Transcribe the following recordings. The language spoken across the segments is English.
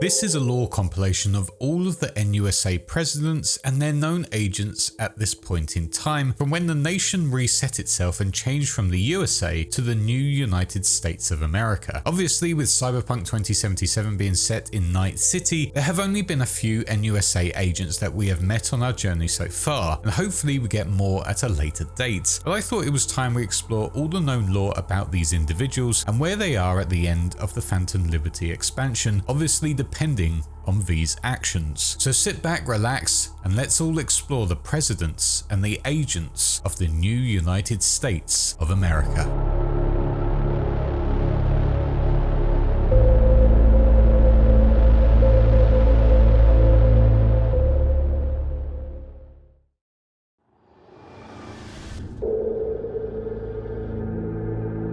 This is a lore compilation of all of the NUSA presidents and their known agents at this point in time, from when the nation reset itself and changed from the USA to the new United States of America. Obviously, with Cyberpunk 2077 being set in Night City, there have only been a few NUSA agents that we have met on our journey so far, and hopefully we get more at a later date. But I thought it was time we explore all the known lore about these individuals and where they are at the end of the Phantom Liberty expansion, obviously depending on these actions. So sit back, relax, and let's all explore the presidents and the agents of the new United States of America.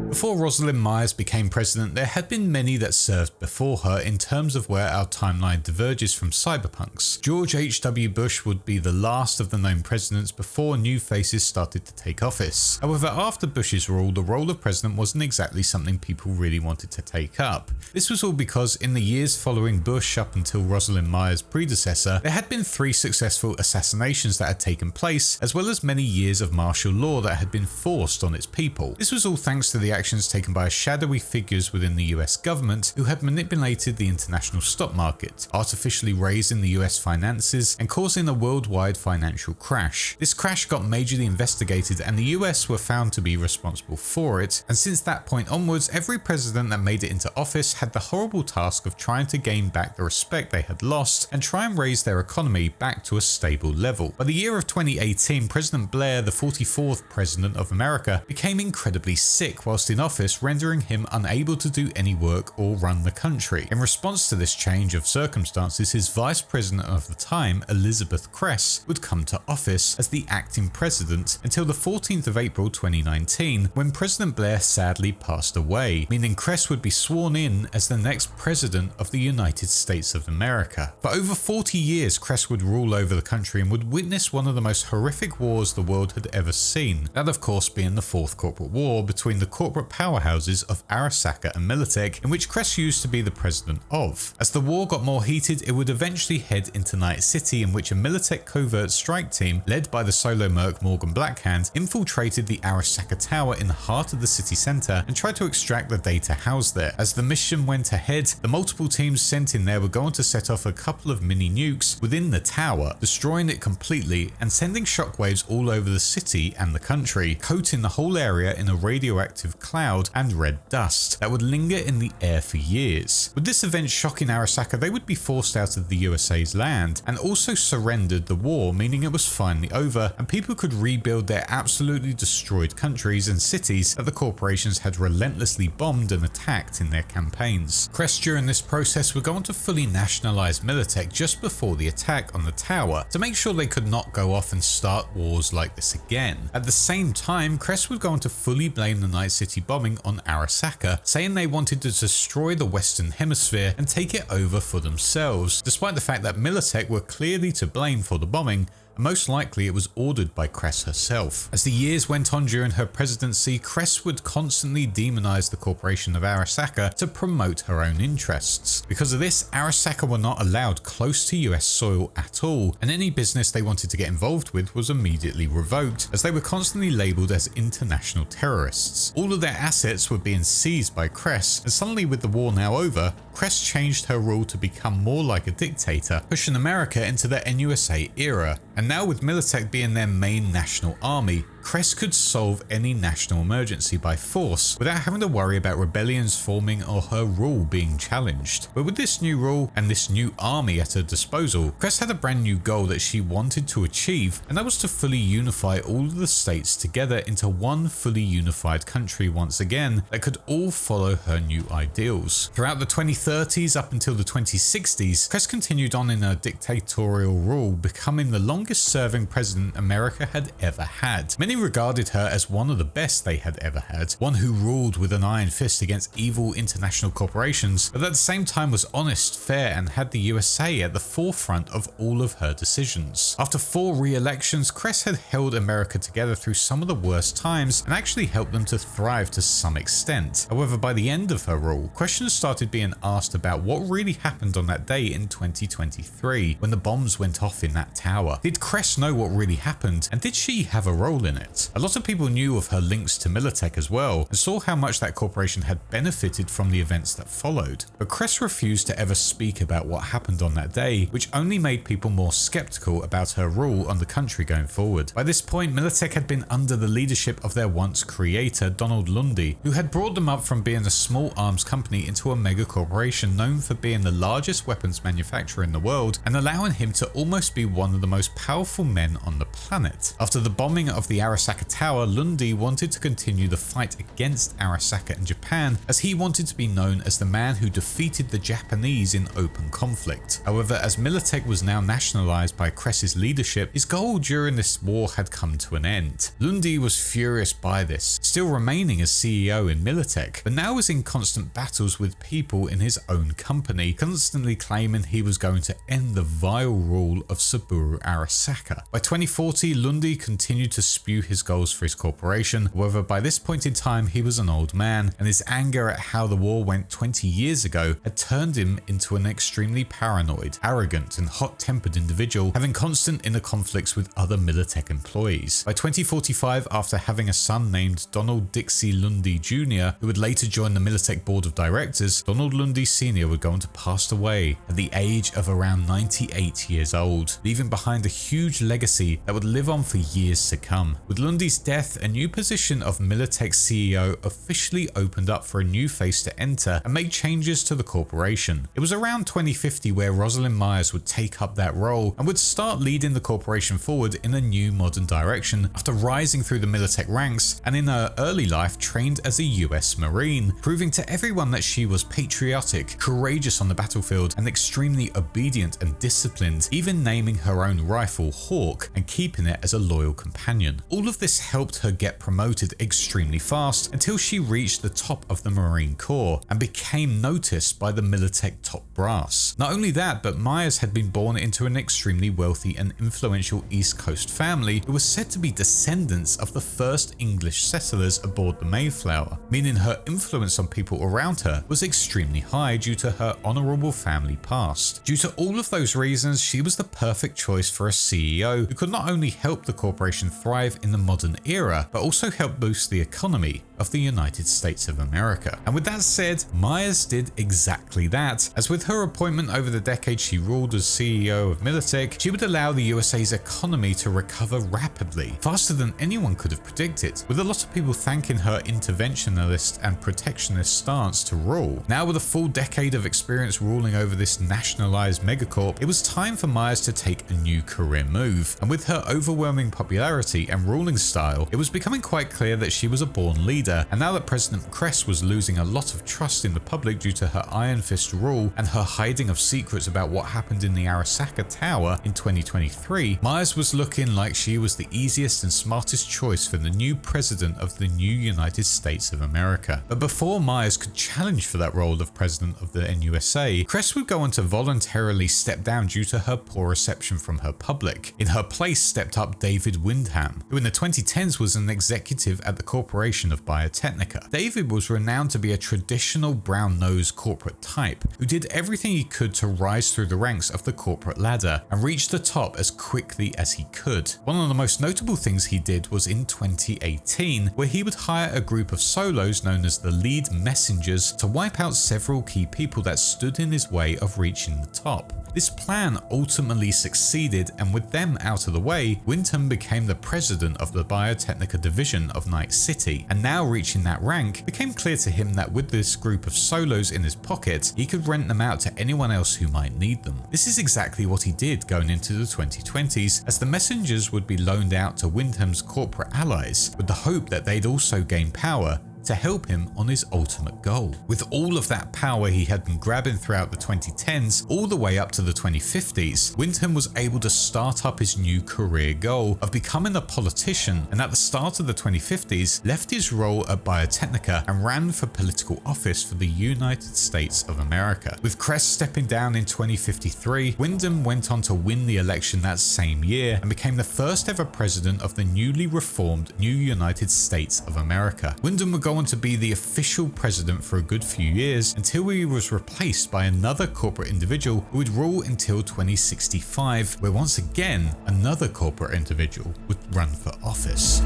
Before Rosalind Myers became president, there had been many that served before her in terms of where our timeline diverges from Cyberpunk's. George H.W. Bush would be the last of the known presidents before new faces started to take office. However, after Bush's rule, the role of president wasn't exactly something people really wanted to take up. This was all because in the years following Bush up until Rosalind Myers' predecessor, there had been 3 successful assassinations that had taken place, as well as many years of martial law that had been forced on its people. This was all thanks to the actions taken by shadowy figures within the US government who had manipulated the international stock market, artificially raising the US finances and causing a worldwide financial crash. This crash got majorly investigated and the US were found to be responsible for it, and since that point onwards, every president that made it into office had the horrible task of trying to gain back the respect they had lost and try and raise their economy back to a stable level. By the year of 2018, President Blair, the 44th President of America, became incredibly sick whilst in office, rendering him unable to do any work or run the country. In response to this change of circumstances, his vice president of the time, Elizabeth Kress, would come to office as the acting president until the 14th of April 2019, when President Blair sadly passed away, meaning Kress would be sworn in as the next president of the United States of America. For over 40 years, Kress would rule over the country and would witness one of the most horrific wars the world had ever seen. That, of course, being the Fourth Corporate War between the corporate powerhouses of Arasaka and Militech, in which Kress used to be the president of. As the war got more heated, it would eventually head into Night City, in which a Militech covert strike team led by the solo merc Morgan Blackhand infiltrated the Arasaka Tower in the heart of the city centre and tried to extract the data housed there. As the mission went ahead, the multiple teams sent in there were going to set off a couple of mini nukes within the tower, destroying it completely and sending shockwaves all over the city and the country, coating the whole area in a radioactive cloud and red dust that would linger in the air for years. With this event shocking Arasaka, they would be forced out of the USA's land and also surrendered the war, meaning it was finally over and people could rebuild their absolutely destroyed countries and cities that the corporations had relentlessly bombed and attacked in their campaigns. Kress during this process would go on to fully nationalize Militech just before the attack on the tower to make sure they could not go off and start wars like this again. At the same time, Kress would go on to fully blame the Night City bombing on Arasaka, saying they wanted to destroy the Western Hemisphere and take it over for themselves, despite the fact that Militech were clearly to blame for the bombing, and most likely it was ordered by Kress herself. As the years went on during her presidency, Kress would constantly demonize the corporation of Arasaka to promote her own interests. Because of this, Arasaka were not allowed close to US soil at all, and any business they wanted to get involved with was immediately revoked, as they were constantly labeled as international terrorists. All of their assets were being seized by Kress, and suddenly with the war now over, Kress changed her rule to become more like a dictator, pushing America into the NUSA era. And now with Militech being their main national army, Kress could solve any national emergency by force without having to worry about rebellions forming or her rule being challenged. But with this new rule and this new army at her disposal, Kress had a brand new goal that she wanted to achieve, and that was to fully unify all of the states together into one fully unified country once again that could all follow her new ideals. Throughout the 2030s up until the 2060s, Kress continued on in her dictatorial rule, becoming the longest serving president America had ever had. Many Many regarded her as one of the best they had ever had, one who ruled with an iron fist against evil international corporations, but at the same time was honest, fair, and had the USA at the forefront of all of her decisions. After 4 re-elections, Cress had held America together through some of the worst times and actually helped them to thrive to some extent. However, by the end of her rule, questions started being asked about what really happened on that day in 2023 when the bombs went off in that tower. Did Cress know what really happened, and did she have a role in it? A lot of people knew of her links to Militech as well, and saw how much that corporation had benefited from the events that followed. But Cress refused to ever speak about what happened on that day, which only made people more skeptical about her rule on the country going forward. By this point, Militech had been under the leadership of their once creator, Donald Lundy, who had brought them up from being a small arms company into a mega corporation known for being the largest weapons manufacturer in the world, and allowing him to almost be one of the most powerful men on the planet. After the bombing of the Arasaka Tower, Lundy wanted to continue the fight against Arasaka and Japan, as he wanted to be known as the man who defeated the Japanese in open conflict. However, as Militech was now nationalized by Cress's leadership, his goal during this war had come to an end. Lundy was furious by this, still remaining as CEO in Militech, but now was in constant battles with people in his own company, constantly claiming he was going to end the vile rule of Saburo Arasaka. By 2040, Lundy continued to spew his goals for his corporation. However, by this point in time, he was an old man, and his anger at how the war went 20 years ago had turned him into an extremely paranoid, arrogant, and hot-tempered individual, having constant inner conflicts with other Militech employees. By 2045, after having a son named Donald Dixie Lundy Jr., who would later join the Militech board of directors, Donald Lundy Sr. would go on to pass away at the age of around 98 years old, leaving behind a huge legacy that would live on for years to come. With Lundy's death, a new position of Militech CEO officially opened up for a new face to enter and make changes to the corporation. It was around 2050 where Rosalind Myers would take up that role and would start leading the corporation forward in a new modern direction after rising through the Militech ranks, and in her early life trained as a US Marine, proving to everyone that she was patriotic, courageous on the battlefield, and extremely obedient and disciplined, even naming her own rifle Hawk and keeping it as a loyal companion. All of this helped her get promoted extremely fast until she reached the top of the Marine Corps and became noticed by the Militech top brass. Not only that, but Myers had been born into an extremely wealthy and influential East Coast family who was said to be descendants of the first English settlers aboard the Mayflower, meaning her influence on people around her was extremely high due to her honorable family past. Due to all of those reasons, she was the perfect choice for a CEO who could not only help the corporation thrive in the modern era, but also help boost the economy of the United States of America. And with that said, Myers did exactly that, as with her appointment over the decade she ruled as CEO of Militech, she would allow the USA's economy to recover rapidly, faster than anyone could have predicted, with a lot of people thanking her interventionist and protectionist stance to rule. Now with a full decade of experience ruling over this nationalized megacorp, it was time for Myers to take a new career move, and with her overwhelming popularity and ruling style, it was becoming quite clear that she was a born leader. And now that President Cress was losing a lot of trust in the public due to her iron fist rule and her hiding of secrets about what happened in the Arasaka Tower in 2023, Myers was looking like she was the easiest and smartest choice for the new president of the new United States of America. But before Myers could challenge for that role of president of the NUSA, Cress would go on to voluntarily step down due to her poor reception from her public. In her place stepped up David Windham, who in the 2010s was an executive at the Corporation of Biotechnica. David was renowned to be a traditional brown-nosed corporate type who did everything he could to rise through the ranks of the corporate ladder and reach the top as quickly as he could. One of the most notable things he did was in 2018, where he would hire a group of solos known as the Lead Messengers to wipe out several key people that stood in his way of reaching the top. This plan ultimately succeeded, and with them out of the way, Windham became the president of the Biotechnica division of Night City, and now reaching that rank, it became clear to him that with this group of solos in his pocket, he could rent them out to anyone else who might need them. This is exactly what he did going into the 2020s, as the messengers would be loaned out to Windham's corporate allies, with the hope that they'd also gain power to help him on his ultimate goal. With all of that power he had been grabbing throughout the 2010s all the way up to the 2050s, Wyndham was able to start up his new career goal of becoming a politician, and at the start of the 2050s left his role at Biotechnica and ran for political office for the United States of America. With Crest stepping down in 2053, Wyndham went on to win the election that same year and became the first ever president of the newly reformed new United States of America. Wyndham would go on to be the official president for a good few years until he was replaced by another corporate individual who would rule until 2065, where once again another corporate individual would run for office.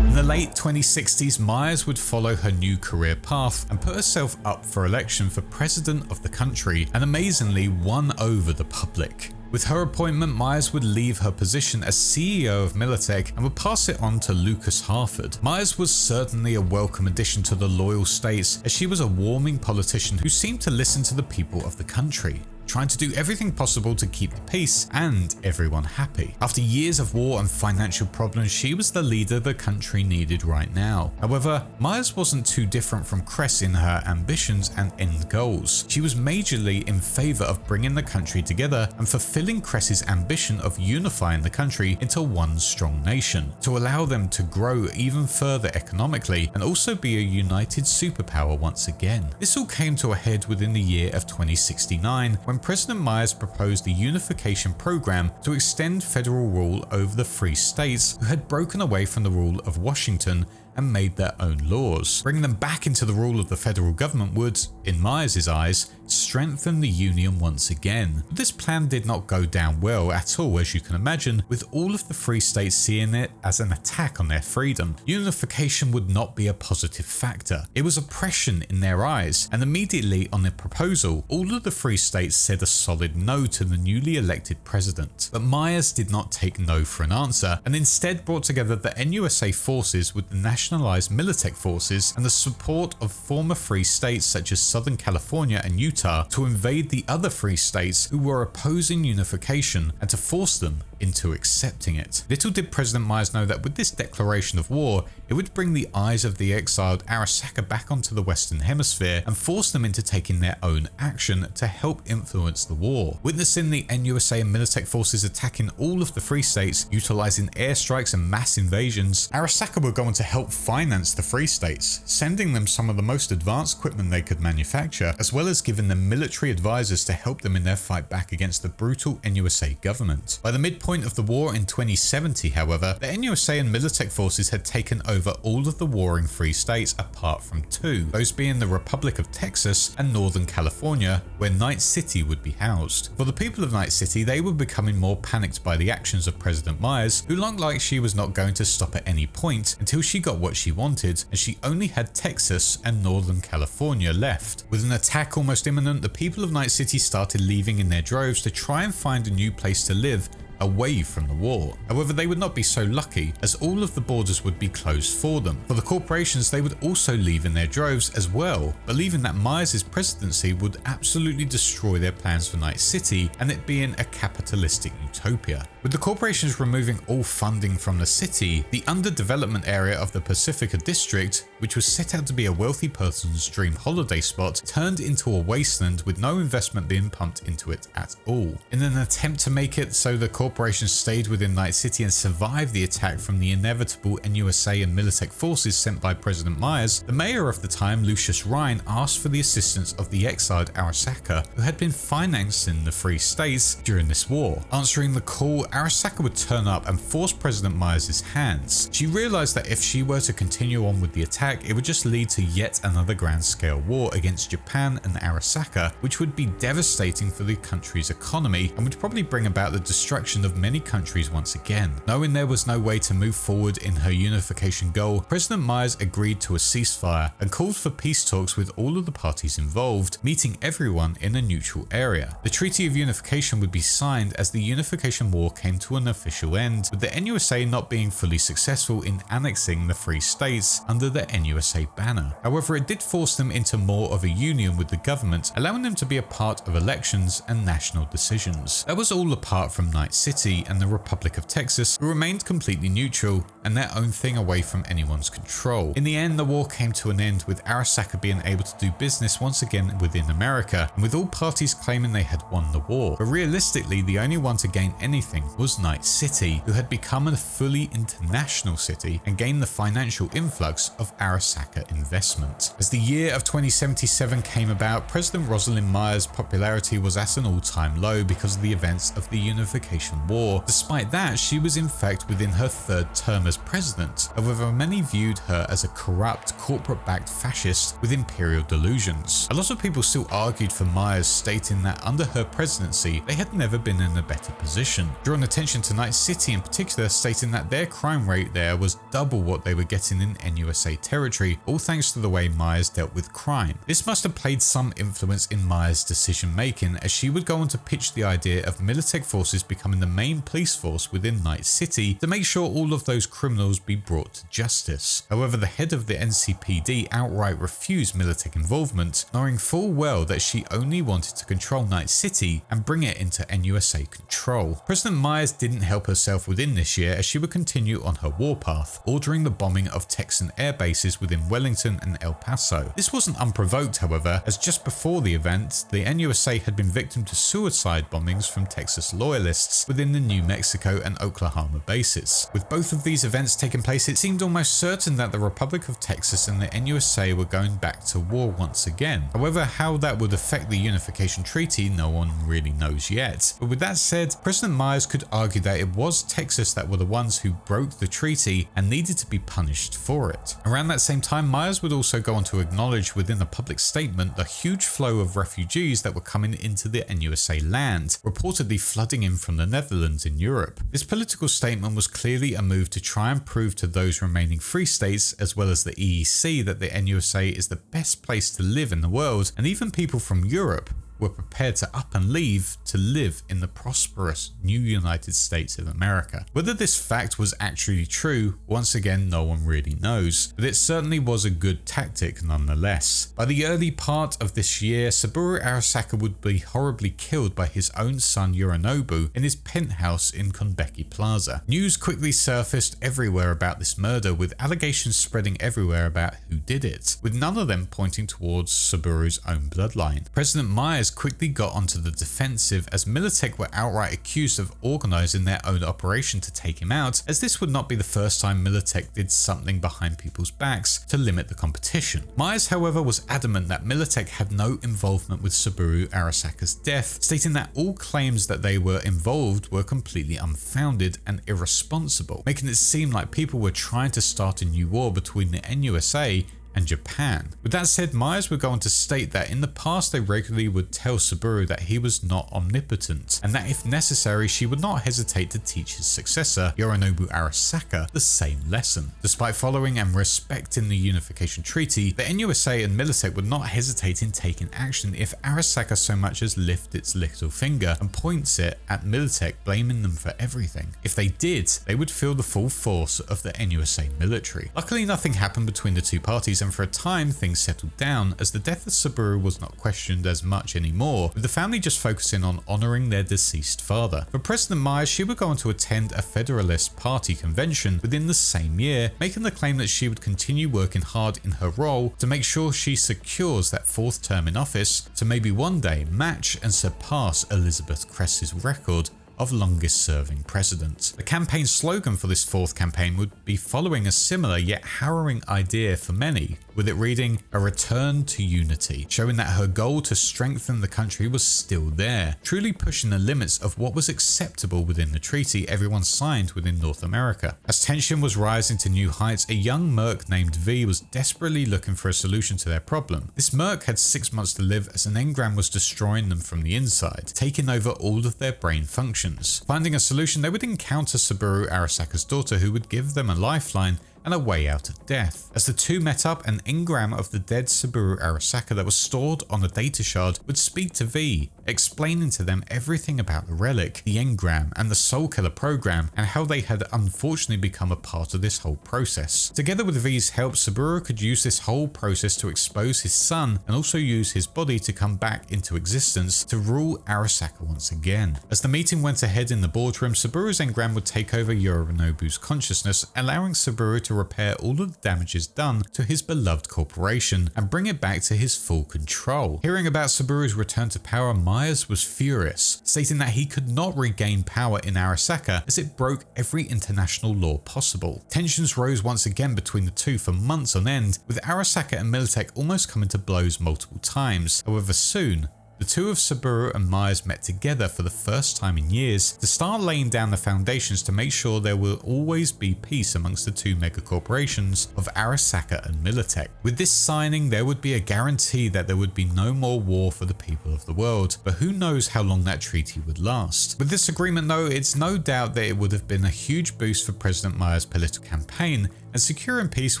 In the late 2060s, Myers would follow her new career path and put herself up for election for president of the country, and amazingly won over the public. With her appointment, Myers would leave her position as CEO of Militech and would pass it on to Lucas Harford. Myers was certainly a welcome addition to the loyal states, as she was a warming politician who seemed to listen to the people of the country, trying to do everything possible to keep the peace and everyone happy. After years of war and financial problems, she was the leader the country needed right now. However, Myers wasn't too different from Cress in her ambitions and end goals. She was majorly in favour of bringing the country together and fulfilling Cress's ambition of unifying the country into one strong nation, to allow them to grow even further economically and also be a united superpower once again. This all came to a head within the year of 2069 when President Myers proposed a unification program to extend federal rule over the free states who had broken away from the rule of Washington and made their own laws. Bringing them back into the rule of the federal government would, in Myers' eyes, strengthen the union once again. But this plan did not go down well at all, as you can imagine, with all of the free states seeing it as an attack on their freedom. Unification would not be a positive factor. It was oppression in their eyes, and immediately on the proposal, all of the free states said a solid no to the newly elected president. But Myers did not take no for an answer, and instead brought together the NUSA forces with the nationalized Militech forces and the support of former free states such as Southern California and Utah to invade the other free states who were opposing unification and to force them into accepting it. Little did President Myers know that with this declaration of war, it would bring the eyes of the exiled Arasaka back onto the Western Hemisphere and force them into taking their own action to help influence the war. Witnessing the NUSA and Militech forces attacking all of the free states, utilizing airstrikes and mass invasions, Arasaka would go on to help finance the free states, sending them some of the most advanced equipment they could manufacture, as well as giving them military advisors to help them in their fight back against the brutal NUSA government. By the midpoint of the war in 2070, however, the NUSA and Militech forces had taken over all of the warring free states apart from two, those being the Republic of Texas and Northern California, where Night City would be housed. For the people of Night City, they were becoming more panicked by the actions of President Myers, who looked like she was not going to stop at any point until she got what she wanted, and she only had Texas and Northern California left. With an attack almost imminent, the people of Night City started leaving in their droves to try and find a new place to live away from the war. However, they would not be so lucky, as all of the borders would be closed for them. For the corporations, they would also leave in their droves as well, believing that Myers' presidency would absolutely destroy their plans for Night City and it being a capitalistic utopia. With the corporations removing all funding from the city, the underdevelopment area of the Pacifica district, which was set out to be a wealthy person's dream holiday spot, turned into a wasteland with no investment being pumped into it at all. In an attempt to make it so the corporations stayed within Night City and survived the attack from the inevitable NUSA and Militech forces sent by President Myers, the mayor of the time, Lucius Ryan, asked for the assistance of the exiled Arasaka, who had been financing the free states during this war. Answering the call, Arasaka would turn up and force President Myers' hands. She realized that if she were to continue on with the attack, it would just lead to yet another grand-scale war against Japan and Arasaka, which would be devastating for the country's economy and would probably bring about the destruction of many countries once again. Knowing there was no way to move forward in her unification goal, President Myers agreed to a ceasefire and called for peace talks with all of the parties involved, meeting everyone in a neutral area. The Treaty of Unification would be signed as the Unification War came to an official end, with the NUSA not being fully successful in annexing the free states under the NUSA banner. However, it did force them into more of a union with the government, allowing them to be a part of elections and national decisions. That was all apart from Night City, City and the Republic of Texas, who remained completely neutral and their own thing away from anyone's control. In the end, the war came to an end, with Arasaka being able to do business once again within America, and with all parties claiming they had won the war. But realistically, the only one to gain anything was Night City, who had become a fully international city and gained the financial influx of Arasaka investment. As the year of 2077 came about, President Rosalind Myers' popularity was at an all-time low because of the events of the Unification War. Despite that, she was in fact within her third term as president. However, many viewed her as a corrupt, corporate-backed fascist with imperial delusions. A lot of people still argued for Myers, stating that under her presidency, they had never been in a better position, drawing attention to Night City in particular, stating that their crime rate there was double what they were getting in NUSA territory, all thanks to the way Myers dealt with crime. This must have played some influence in Myers' decision making, as she would go on to pitch the idea of Militech forces becoming the main police force within Night City to make sure all of those criminals be brought to justice. However, the head of the NCPD outright refused Militech involvement, knowing full well that she only wanted to control Night City and bring it into NUSA control. President Myers didn't help herself within this year, as she would continue on her warpath, ordering the bombing of Texan air bases within Wellington and El Paso. This wasn't unprovoked, however, as just before the event, the NUSA had been victim to suicide bombings from Texas loyalists within the New Mexico and Oklahoma bases. With both of these events taking place, it seemed almost certain that the Republic of Texas and the NUSA were going back to war once again. However, how that would affect the Unification Treaty, no one really knows yet. But with that said, President Myers could argue that it was Texas that were the ones who broke the treaty and needed to be punished for it. Around that same time, Myers would also go on to acknowledge within a public statement the huge flow of refugees that were coming into the NUSA land, reportedly flooding in from the Netherlands in Europe. This political statement was clearly a move to try and prove to those remaining free states, as well as the EEC, that the NUSA is the best place to live in the world, and even people from Europe were prepared to up and leave to live in the prosperous new United States of America. Whether this fact was actually true, once again, no one really knows, but it certainly was a good tactic nonetheless. By the early part of this year, Saburo Arasaka would be horribly killed by his own son Yorinobu in his penthouse in Konbeki Plaza. News quickly surfaced everywhere about this murder, with allegations spreading everywhere about who did it, with none of them pointing towards Saburo's own bloodline. President Myers quickly got onto the defensive, as Militech were outright accused of organising their own operation to take him out, as this would not be the first time Militech did something behind people's backs to limit the competition. Myers, however, was adamant that Militech had no involvement with Saburo Arasaka's death, stating that all claims that they were involved were completely unfounded and irresponsible, making it seem like people were trying to start a new war between the NUSA and Japan. With that said, Myers would go on to state that in the past they regularly would tell Saburo that he was not omnipotent, and that if necessary she would not hesitate to teach his successor, Yorinobu Arasaka, the same lesson. Despite following and respecting the Unification Treaty, the NUSA and Militech would not hesitate in taking action if Arasaka so much as lifts its little finger and points it at Militech, blaming them for everything. If they did, they would feel the full force of the NUSA military. Luckily, nothing happened between the two parties, and for a time things settled down, as the death of Saburo was not questioned as much anymore, with the family just focusing on honouring their deceased father. For President Myers, she would go on to attend a Federalist Party convention within the same year, making the claim that she would continue working hard in her role to make sure she secures that fourth term in office to maybe one day match and surpass Elizabeth Cress's record of longest serving president. The campaign slogan for this fourth campaign would be following a similar yet harrowing idea for many, with it reading "A Return to Unity," showing that her goal to strengthen the country was still there, truly pushing the limits of what was acceptable within the treaty everyone signed within North America. As tension was rising to new heights, a young merc named V was desperately looking for a solution to their problem. This merc had 6 months to live, as an engram was destroying them from the inside, taking over all of their brain functions. Finding a solution, they would encounter Saburo Arasaka's daughter, who would give them a lifeline and a way out of death. As the two met up, an engram of the dead Subaru Arasaka that was stored on a data shard would speak to V, explaining to them everything about the relic, the engram, and the Soul Killer program, and how they had unfortunately become a part of this whole process. Together with V's help, Subaru could use this whole process to expose his son and also use his body to come back into existence to rule Arasaka once again. As the meeting went ahead in the boardroom, Subaru's engram would take over Yorinobu's consciousness, allowing Subaru to repair all of the damages done to his beloved corporation and bring it back to his full control. Hearing about Subaru's return to power, Myers was furious, stating that he could not regain power in Arasaka as it broke every international law possible. Tensions rose once again between the two for months on end, with Arasaka and Militech almost coming to blows multiple times. However, soon, the two of Subaru and Myers met together for the first time in years to start laying down the foundations to make sure there will always be peace amongst the two megacorporations of Arasaka and Militech. With this signing, there would be a guarantee that there would be no more war for the people of the world, but who knows how long that treaty would last. With this agreement though, it's no doubt that it would have been a huge boost for President Myers' political campaign, and securing peace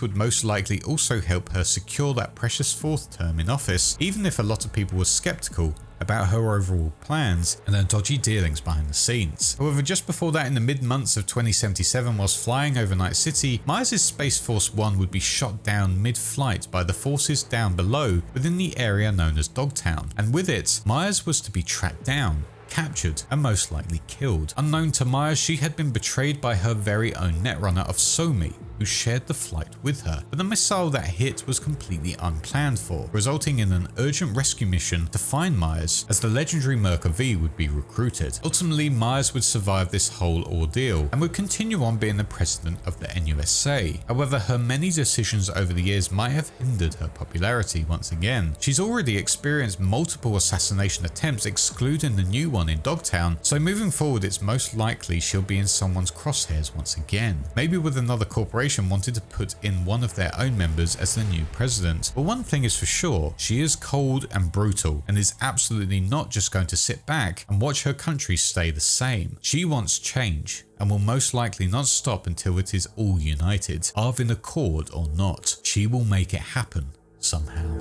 would most likely also help her secure that precious fourth term in office, even if a lot of people were skeptical about her overall plans and her dodgy dealings behind the scenes. However, just before that, in the mid-months of 2077, whilst flying over Night City, Myers' Space Force 1 would be shot down mid-flight by the forces down below within the area known as Dogtown, and with it, Myers was to be tracked down, captured, and most likely killed. Unknown to Myers, she had been betrayed by her very own netrunner of Somi, who shared the flight with her, but the missile that hit was completely unplanned for, resulting in an urgent rescue mission to find Myers, as the legendary Merca V would be recruited. Ultimately, Myers would survive this whole ordeal and would continue on being the president of the NUSA. However, her many decisions over the years might have hindered her popularity once again. She's already experienced multiple assassination attempts, excluding the new one in Dogtown, so moving forward it's most likely she'll be in someone's crosshairs once again. Maybe with another corporation wanted to put in one of their own members as the new president. But one thing is for sure, she is cold and brutal and is absolutely not just going to sit back and watch her country stay the same. She wants change and will most likely not stop until it is all united, either in accord or not. She will make it happen somehow.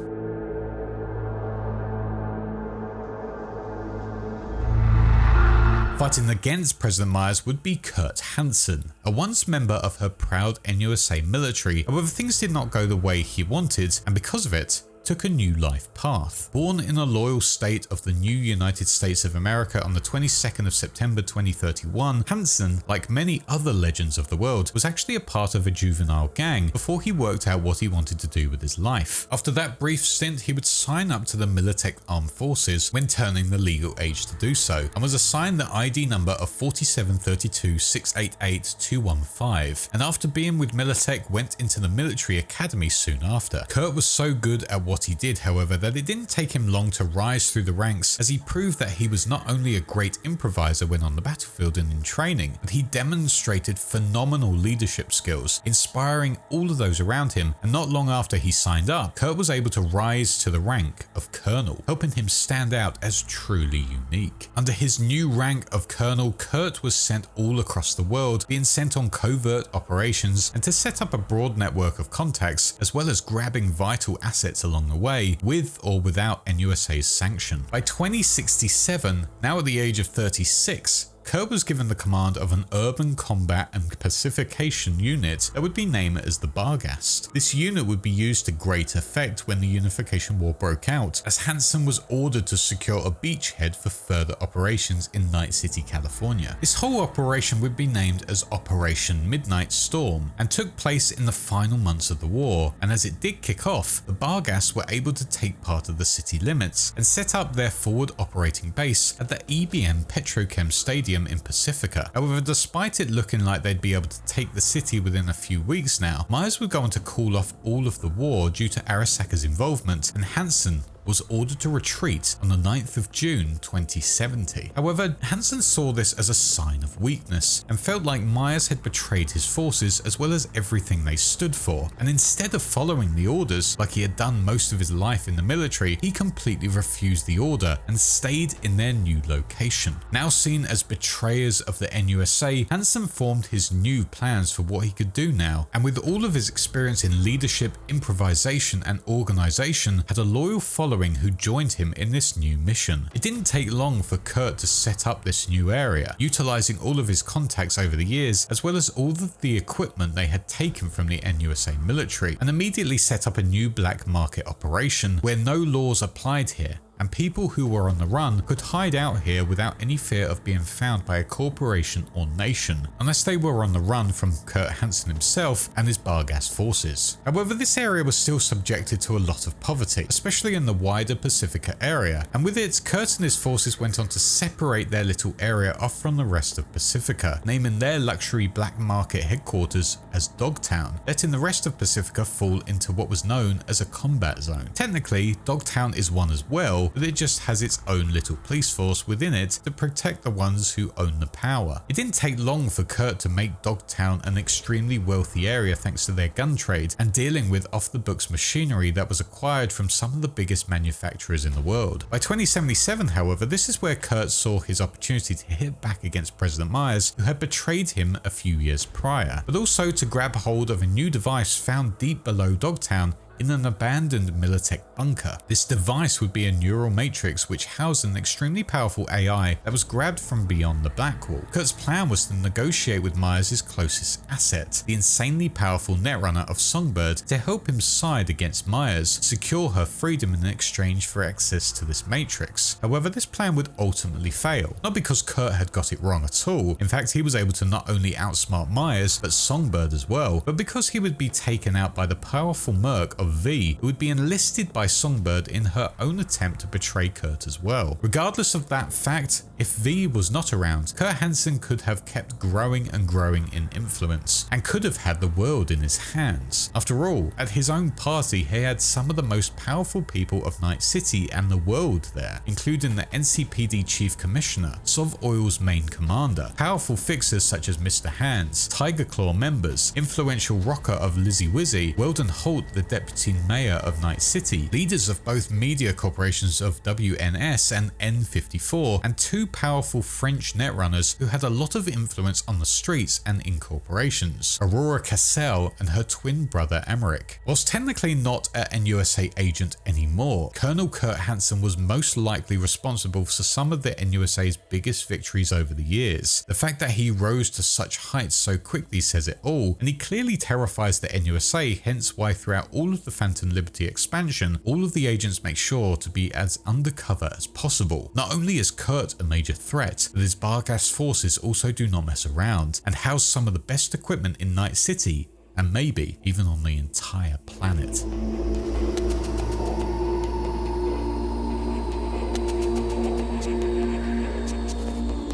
Fighting against President Myers would be Kurt Hansen, a once member of her proud NUSA military. However, things did not go the way he wanted, and because of it, took a new life path. Born in a loyal state of the new United States of America on the 22nd of September 2031, Hansen, like many other legends of the world, was actually a part of a juvenile gang before he worked out what he wanted to do with his life. After that brief stint, he would sign up to the Militech Armed Forces when turning the legal age to do so, and was assigned the ID number of 4732688215, and after being with Militech, went into the military academy soon after. Kurt was so good at what he did, however, that it didn't take him long to rise through the ranks, as he proved that he was not only a great improviser when on the battlefield and in training, but he demonstrated phenomenal leadership skills, inspiring all of those around him, and not long after he signed up, Kurt was able to rise to the rank of Colonel, helping him stand out as truly unique. Under his new rank of Colonel, Kurt was sent all across the world, being sent on covert operations and to set up a broad network of contacts, as well as grabbing vital assets along the way, with or without NUSA's sanction. By 2067, now at the age of 36, Kurt was given the command of an urban combat and pacification unit that would be named as the Barghast. This unit would be used to great effect when the Unification War broke out, as Hansen was ordered to secure a beachhead for further operations in Night City, California. This whole operation would be named as Operation Midnight Storm and took place in the final months of the war, and as it did kick off, the Barghast were able to take part of the city limits and set up their forward operating base at the EBM Petrochem Stadium in Pacifica. However, despite it looking like they'd be able to take the city within a few weeks now, Myers would go on to call off all of the war due to Arasaka's involvement, and Hansen was ordered to retreat on the 9th of June 2070. However, Hansen saw this as a sign of weakness and felt like Myers had betrayed his forces as well as everything they stood for, and instead of following the orders like he had done most of his life in the military, he completely refused the order and stayed in their new location. Now seen as betrayers of the NUSA, Hansen formed his new plans for what he could do now, and with all of his experience in leadership, improvisation and organization, had a loyal following who joined him in this new mission. It didn't take long for Kurt to set up this new area, utilizing all of his contacts over the years as well as all of the equipment they had taken from the NUSA military, and immediately set up a new black market operation where no laws applied here, and people who were on the run could hide out here without any fear of being found by a corporation or nation, unless they were on the run from Kurt Hansen himself and his Bargas forces. However, this area was still subjected to a lot of poverty, especially in the wider Pacifica area, and with it, Kurt and his forces went on to separate their little area off from the rest of Pacifica, naming their luxury black market headquarters as Dogtown, letting the rest of Pacifica fall into what was known as a combat zone. Technically, Dogtown is one as well, but it just has its own little police force within it to protect the ones who own the power. It didn't take long for Kurt to make Dogtown an extremely wealthy area thanks to their gun trade and dealing with off-the-books machinery that was acquired from some of the biggest manufacturers in the world. By 2077, however, this is where Kurt saw his opportunity to hit back against President Myers, who had betrayed him a few years prior, but also to grab hold of a new device found deep below Dogtown in an abandoned Militech bunker. This device would be a neural matrix which housed an extremely powerful AI that was grabbed from beyond the Blackwall. Kurt's plan was to negotiate with Myers' closest asset, the insanely powerful netrunner of Songbird, to help him side against Myers, secure her freedom in exchange for access to this matrix. However, this plan would ultimately fail, not because Kurt had got it wrong at all. In fact, he was able to not only outsmart Myers, but Songbird as well, but because he would be taken out by the powerful merc of V, who would be enlisted by Songbird in her own attempt to betray Kurt as well. Regardless of that fact, if V was not around, Kurt Hansen could have kept growing and growing in influence, and could have had the world in his hands. After all, at his own party, he had some of the most powerful people of Night City and the world there, including the NCPD Chief Commissioner, Sov Oil's main commander, powerful fixers such as Mr. Hands, Tiger Claw members, influential rocker of Lizzie Wizzy, Weldon Holt, the deputy mayor of Night City, leaders of both media corporations of WNS and N54, and two powerful French netrunners who had a lot of influence on the streets and in corporations, Aurora Cassell and her twin brother Emmerich. Whilst technically not an NUSA agent anymore, Colonel Kurt Hansen was most likely responsible for some of the NUSA's biggest victories over the years. The fact that he rose to such heights so quickly says it all, and he clearly terrifies the NUSA, hence why throughout all of the Phantom Liberty expansion, all of the agents make sure to be as undercover as possible. Not only is Kurt a major threat, but his Bargas forces also do not mess around and house some of the best equipment in Night City, and maybe even on the entire planet.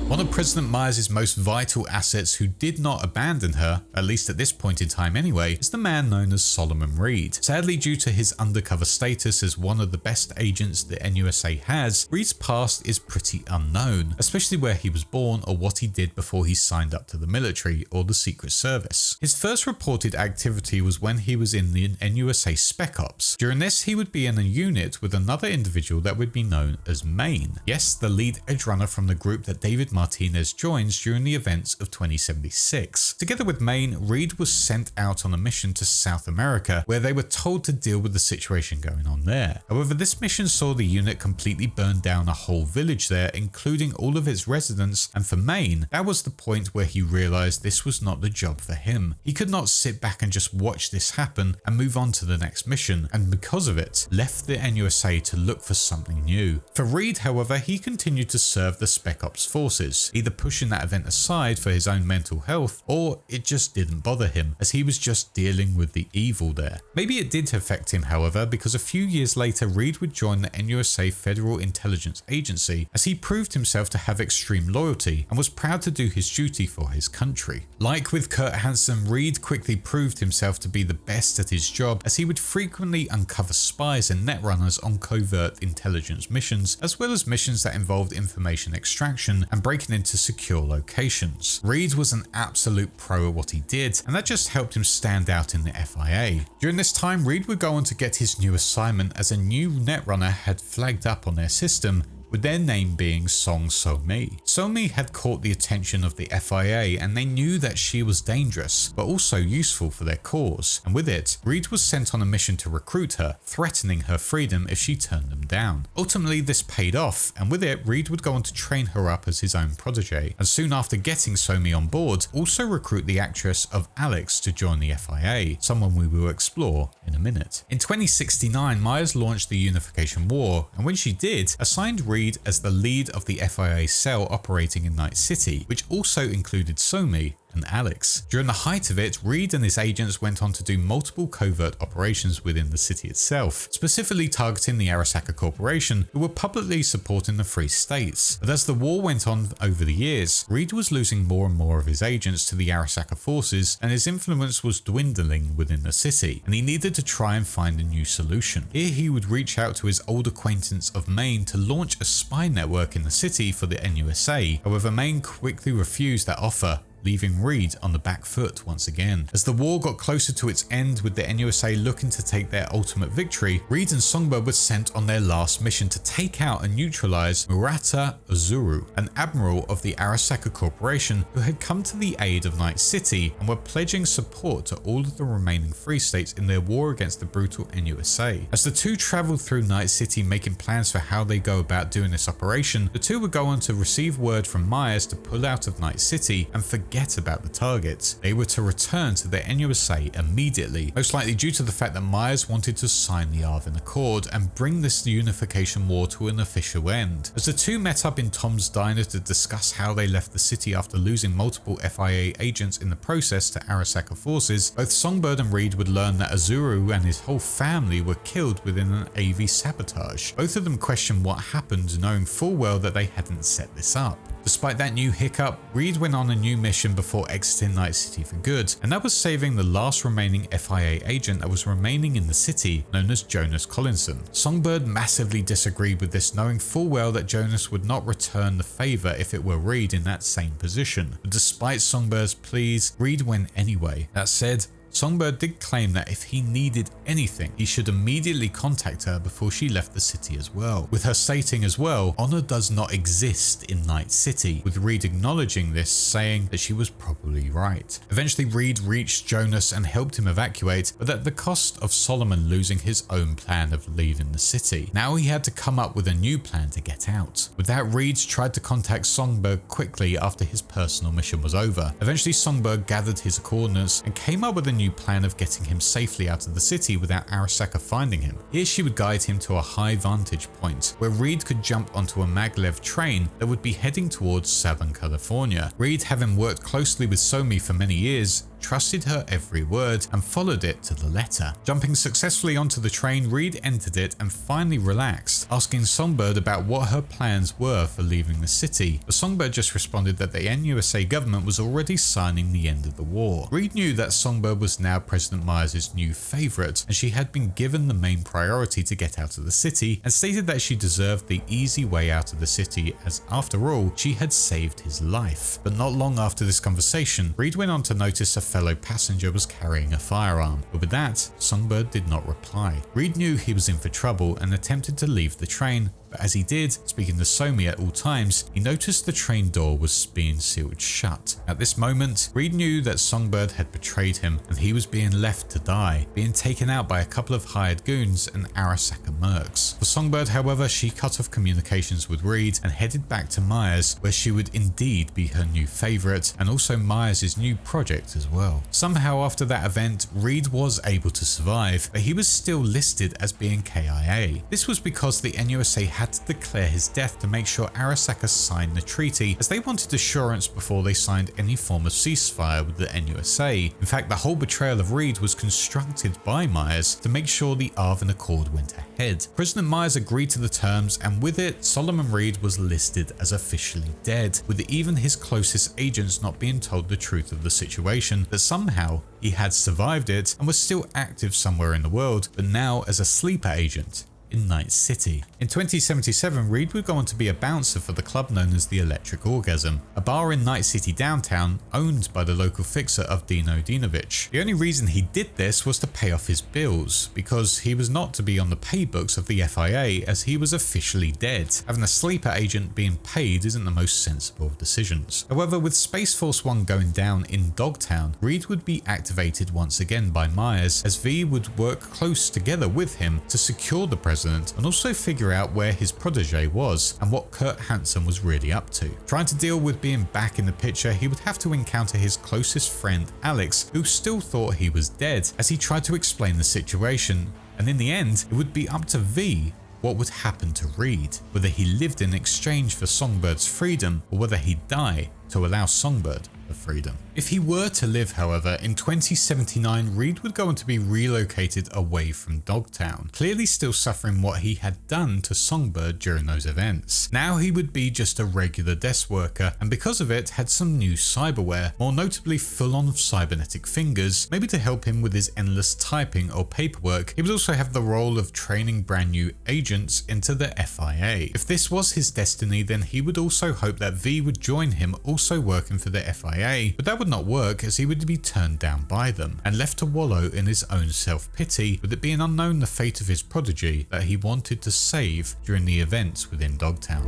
One of President Myers' most vital assets who did not abandon her, at least at this point in time anyway, is the man known as Solomon Reed. Sadly, due to his undercover status as one of the best agents the NUSA has, Reed's past is pretty unknown, especially where he was born or what he did before he signed up to the military or the Secret Service. His first reported activity was when he was in the NUSA Spec Ops. During this, he would be in a unit with another individual that would be known as Maine. Yes, the lead edge runner from the group that David Martinez joins during the events of 2076. Together with Maine, Reed was sent out on a mission to South America, where they were told to deal with the situation going on there. However, this mission saw the unit completely burn down a whole village there, including all of its residents, and for Maine, that was the point where he realized this was not the job for him. He could not sit back and just watch this happen and move on to the next mission, and because of it, left the NUSA to look for something new. For Reed, however, he continued to serve the Spec Ops forces, forces, either pushing that event aside for his own mental health, or it just didn't bother him as he was just dealing with the evil there. Maybe it did affect him, however, because a few years later Reed would join the NUSA Federal Intelligence Agency as he proved himself to have extreme loyalty and was proud to do his duty for his country. Like with Kurt Hansen, Reed quickly proved himself to be the best at his job as he would frequently uncover spies and netrunners on covert intelligence missions, as well as missions that involved information extraction and breaking into secure locations. Reed was an absolute pro at what he did, and that just helped him stand out in the FIA. During this time, Reed would go on to get his new assignment as a new netrunner had flagged up on their system, with their name being Song So-mi. So-mi had caught the attention of the FIA and they knew that she was dangerous, but also useful for their cause, and with it, Reed was sent on a mission to recruit her, threatening her freedom if she turned them down. Ultimately, this paid off, and with it, Reed would go on to train her up as his own protege, and soon after getting So-mi on board, also recruit the actress of Alex to join the FIA, someone we will explore in a minute. In 2069, Myers launched the Unification War, and when she did, assigned Reed as the lead of the FIA cell operating in Night City, which also included So-mi and Alex. During the height of it, Reed and his agents went on to do multiple covert operations within the city itself, specifically targeting the Arasaka Corporation, who were publicly supporting the Free States. But as the war went on over the years, Reed was losing more and more of his agents to the Arasaka forces, and his influence was dwindling within the city, and he needed to try and find a new solution. Here he would reach out to his old acquaintance of Maine to launch a spy network in the city for the NUSA. However, Maine quickly refused that offer, leaving Reed on the back foot once again. As the war got closer to its end with the NUSA looking to take their ultimate victory, Reed and Songbird were sent on their last mission to take out and neutralize Murata Ozuru, an admiral of the Arasaka Corporation who had come to the aid of Night City and were pledging support to all of the remaining Free States in their war against the brutal NUSA. As the two traveled through Night City making plans for how they go about doing this operation, the two would go on to receive word from Myers to pull out of Night City and forget about the targets. They were to return to the NUSA immediately, most likely due to the fact that Myers wanted to sign the Arvin Accord and bring this unification war to an official end. As the two met up in Tom's diner to discuss how they left the city after losing multiple FIA agents in the process to Arasaka forces, both Songbird and Reed would learn that Azuru and his whole family were killed within an AV sabotage. Both of them questioned what happened, knowing full well that they hadn't set this up. Despite that new hiccup, Reed went on a new mission before exiting Night City for good, and that was saving the last remaining FIA agent that was remaining in the city, known as Jonas Collinson. Songbird massively disagreed with this, knowing full well that Jonas would not return the favour if it were Reed in that same position. But despite Songbird's pleas, Reed went anyway. That said, Songbird did claim that if he needed anything, he should immediately contact her before she left the city as well, with her stating as well, honor does not exist in Night City, with Reed acknowledging this, saying that she was probably right. Eventually Reed reached Jonas and helped him evacuate, but at the cost of Solomon losing his own plan of leaving the city. Now he had to come up with a new plan to get out. With that, Reed tried to contact Songbird quickly after his personal mission was over. Eventually Songbird gathered his coordinates and came up with a new plan of getting him safely out of the city without Arasaka finding him. Here she would guide him to a high vantage point where Reed could jump onto a maglev train that would be heading towards Southern California. Reed, having worked closely with So-mi for many years, trusted her every word and followed it to the letter. Jumping successfully onto the train, Reed entered it and finally relaxed, asking Songbird about what her plans were for leaving the city, but Songbird just responded that the NUSA government was already signing the end of the war. Reed knew that Songbird was now President Myers' new favourite, and she had been given the main priority to get out of the city, and stated that she deserved the easy way out of the city as, after all, she had saved his life. But not long after this conversation, Reed went on to notice a fellow passenger was carrying a firearm, but with that, Songbird did not reply. Reed knew he was in for trouble and attempted to leave the train, but as he did, speaking to So-mi at all times, he noticed the train door was being sealed shut. At this moment, Reed knew that Songbird had betrayed him and he was being left to die, being taken out by a couple of hired goons and Arasaka mercs. For Songbird, however, she cut off communications with Reed and headed back to Myers, where she would indeed be her new favourite and also Myers' new project as well. Somehow after that event, Reed was able to survive, but he was still listed as being KIA. This was because the NUSA had had to declare his death to make sure Arasaka signed the treaty, as they wanted assurance before they signed any form of ceasefire with the NUSA. In fact, the whole betrayal of Reed was constructed by Myers to make sure the Arvin Accord went ahead. President Myers agreed to the terms, and with it, Solomon Reed was listed as officially dead, with even his closest agents not being told the truth of the situation, that somehow he had survived it and was still active somewhere in the world, but now as a sleeper agent in Night City. In 2077, Reed would go on to be a bouncer for the club known as the Electric Orgasm, a bar in Night City downtown owned by the local fixer of Dino Dinovich. The only reason he did this was to pay off his bills, because he was not to be on the pay books of the FIA as he was officially dead. Having a sleeper agent being paid isn't the most sensible of decisions. However, with Space Force 1 going down in Dogtown, Reed would be activated once again by Myers, as V would work close together with him to secure the president and also figure out where his protege was and what Kurt Hansen was really up to. Trying to deal with being back in the picture, he would have to encounter his closest friend Alex, who still thought he was dead, as he tried to explain the situation, and in the end, it would be up to V what would happen to Reed, whether he lived in exchange for Songbird's freedom or whether he'd die to allow Songbird the freedom. If he were to live, however, in 2079, Reed would go on to be relocated away from Dogtown, clearly still suffering what he had done to Songbird during those events. Now he would be just a regular desk worker, and because of it had some new cyberware, more notably full-on cybernetic fingers, maybe to help him with his endless typing or paperwork. He would also have the role of training brand new agents into the FIA. If this was his destiny, then he would also hope that V would join him, also working for the FIA, but that would not work, as he would be turned down by them and left to wallow in his own self-pity, with it being unknown the fate of his prodigy that he wanted to save during the events within Dogtown.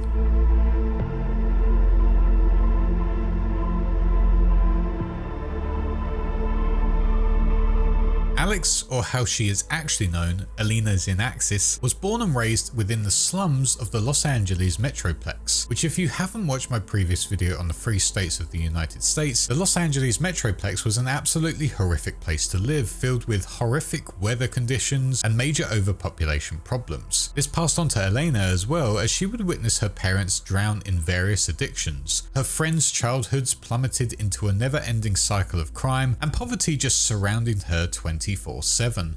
Alex, or how she is actually known, Alena Xenakis, was born and raised within the slums of the Los Angeles Metroplex, which, if you haven't watched my previous video on the free states of the United States, the Los Angeles Metroplex was an absolutely horrific place to live, filled with horrific weather conditions and major overpopulation problems. This passed on to Alena as well, as she would witness her parents drown in various addictions. Her friends' childhoods plummeted into a never-ending cycle of crime, and poverty just surrounded her 24/7.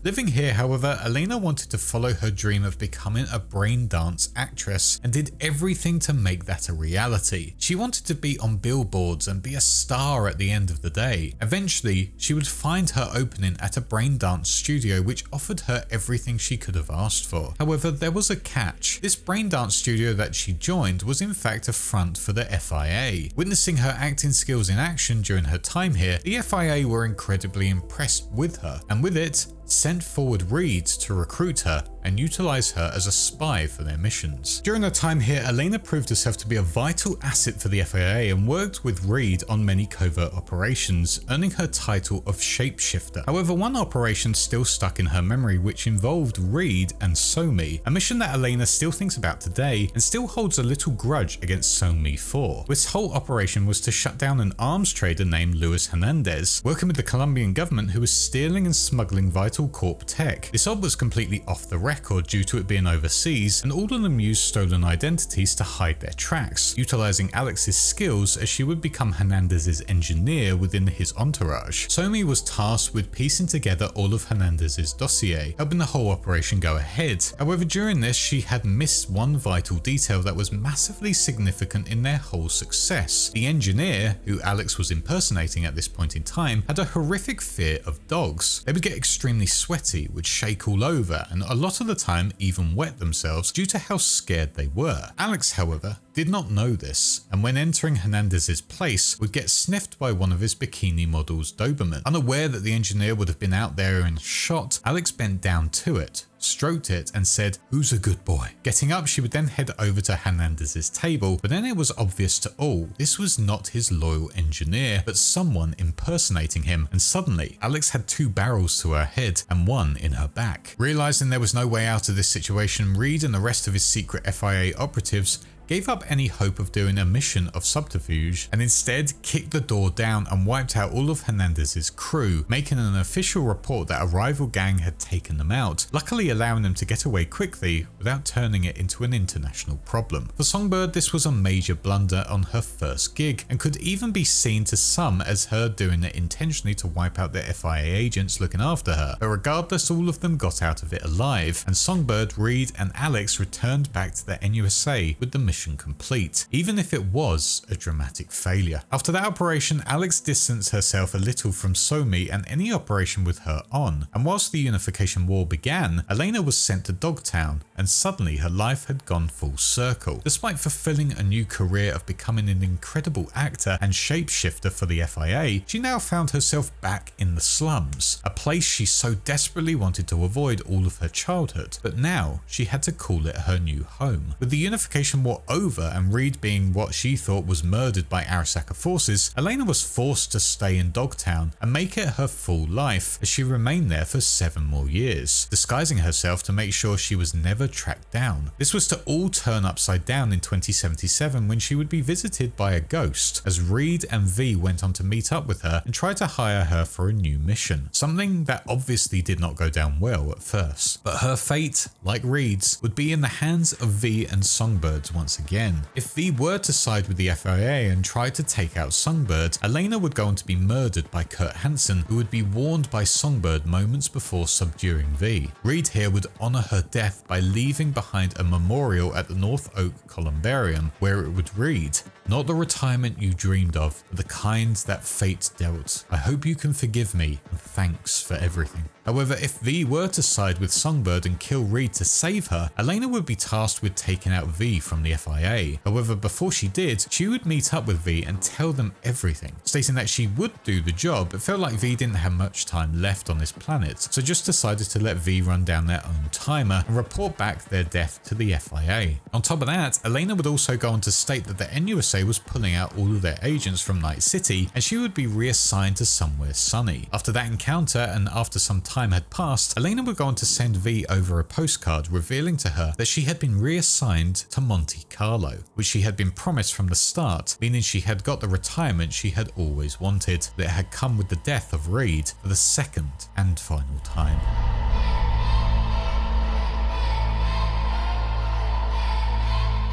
Living here, however, Alena wanted to follow her dream of becoming a brain dance actress and did everything to make that a reality. She wanted to be on billboards and be a star at the end of the day. Eventually, she would find her opening at a brain dance studio which offered her everything she could have asked for. However, there was a catch. This brain dance studio that she joined was in fact a front for the FIA. Witnessing her acting skills in action during her time here, the FIA were incredibly impressed with her, and with it, sent forward Reed to recruit her and utilize her as a spy for their missions. During her time here, Alena proved herself to be a vital asset for the FIA and worked with Reed on many covert operations, earning her title of Shapeshifter. However, one operation still stuck in her memory, which involved Reed and Somi, a mission that Alena still thinks about today and still holds a little grudge against Somi for. This whole operation was to shut down an arms trader named Luis Hernandez, working with the Colombian government, who was stealing and smuggling vital corp tech. This op was completely off the record due to it being overseas, and all of them used stolen identities to hide their tracks, utilizing Alex's skills as she would become Hernandez's engineer within his entourage. Somi was tasked with piecing together all of Hernandez's dossier, helping the whole operation go ahead. However, during this, she had missed one vital detail that was massively significant in their whole success. The engineer, who Alex was impersonating at this point in time, had a horrific fear of dogs. They would get extremely sweaty, would shake all over, and a lot of the time even wet themselves due to how scared they were. Alex, however, did not know this, and when entering Hernandez's place, would get sniffed by one of his bikini models, Doberman. Unaware that the engineer would have been out there and shot, Alex bent down to it, stroked it, and said, "Who's a good boy?" Getting up, she would then head over to Hernandez's table, but then it was obvious to all this was not his loyal engineer, but someone impersonating him, and suddenly, Alex had two barrels to her head and one in her back. Realizing there was no way out of this situation, Reed and the rest of his secret FIA operatives gave up any hope of doing a mission of subterfuge and instead kicked the door down and wiped out all of Hernandez's crew, making an official report that a rival gang had taken them out, luckily allowing them to get away quickly without turning it into an international problem. For Songbird, this was a major blunder on her first gig and could even be seen to some as her doing it intentionally to wipe out the FIA agents looking after her, but regardless, all of them got out of it alive, and Songbird, Reed and Alex returned back to the NUSA with the mission complete, even if it was a dramatic failure. After that operation, Alex distanced herself a little from Somi and any operation with her on, and whilst the Unification War began, Alena was sent to Dogtown, and suddenly her life had gone full circle. Despite fulfilling a new career of becoming an incredible actor and shapeshifter for the FIA, she now found herself back in the slums, a place she so desperately wanted to avoid all of her childhood, but now she had to call it her new home. With the Unification War over and Reed being what she thought was murdered by Arasaka forces, Alena was forced to stay in Dogtown and make it her full life, as she remained there for 7 more years, disguising herself to make sure she was never tracked down. This was to all turn upside down in 2077 when she would be visited by a ghost, as Reed and V went on to meet up with her and try to hire her for a new mission, something that obviously did not go down well at first. But her fate, like Reed's, would be in the hands of V and Songbird once again. If V were to side with the FIA and try to take out Songbird, Alena would go on to be murdered by Hansen, who would be warned by Songbird moments before subduing V. Reed here would honour her death by leaving behind a memorial at the North Oak Columbarium, where it would read, "Not the retirement you dreamed of, but the kind that fate dealt. I hope you can forgive me, and thanks for everything." However, if V were to side with Songbird and kill Reed to save her, Alena would be tasked with taking out V from the FIA. However, before she did, she would meet up with V and tell them everything, stating that she would do the job, but felt like V didn't have much time left on this planet, so just decided to let V run down their own timer and report back their death to the FIA. On top of that, Alena would also go on to state that the NUSA was pulling out all of their agents from Night City, and she would be reassigned to somewhere sunny. After that encounter, and after some time had passed, Alena would go on to send V over a postcard revealing to her that she had been reassigned to Monte Carlo, which she had been promised from the start, meaning she had got the retirement she had always wanted, that it had come with the death of Reed for the second and final time.